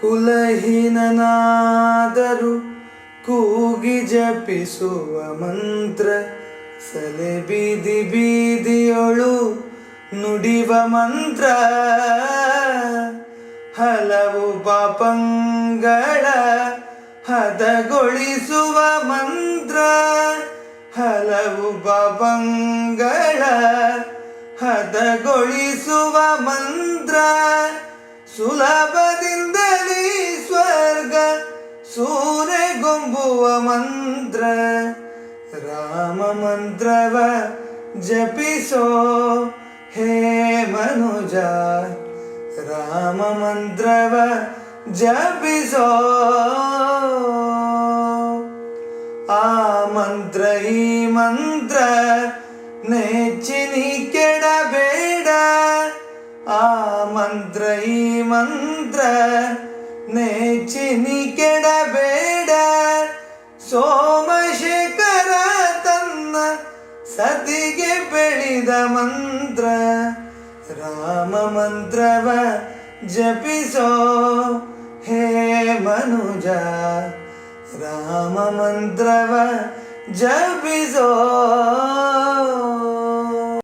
ಕುಲಹೀನನಾದರೂ ಕೂಗಿ ಜಪಿಸುವ ಮಂತ್ರ, ಸಲೆ ಬೀದಿ ಬೀದಿಯೊಳು ನುಡಿವ ಮಂತ್ರ, ಹಲವು ಪಾಪಂಗಳ ಹದಗೊಳಿಸುವ ಮಂತ್ರ, ಹಲವು ಪಾಪಂಗಳ ಹದಗೊಳಿಸುವ ಮಂತ್ರ, ಸುಲಭದಿಂದಲೇ ಸ್ವರ್ಗ ಸೂರೆಗೊಂಬುವ ಮಂತ್ರ, ರಾಮ ಮಂತ್ರವ ಜಪಿಸೋ ಹೇ ಮನುಜ, ರಾಮ ಮಂತ್ರವ ಜಪಿಸೋ. ಆ ಮಂತ್ರ ಈ ಮಂತ್ರ ನೆಚ್ಚಿನಿ ಕೆಡಬೇಡ, ಆ ಮಂತ್ರ ಈ ಮಂತ್ರ ನೆಚ್ಚಿನಿ ಕೆಡಬೇಡ, ಸೋಮಶೇಖರ ತನ್ನ ಸತಿಗೆ ಬೆಳೆದ ಮಂತ್ರ, ರಾಮ ಮಂತ್ರವ ಜಪಿಸೋ ಹೇ ಮನುಜ, ರಾಮ ಮಂತ್ರವ ಜಪಿಸೋ.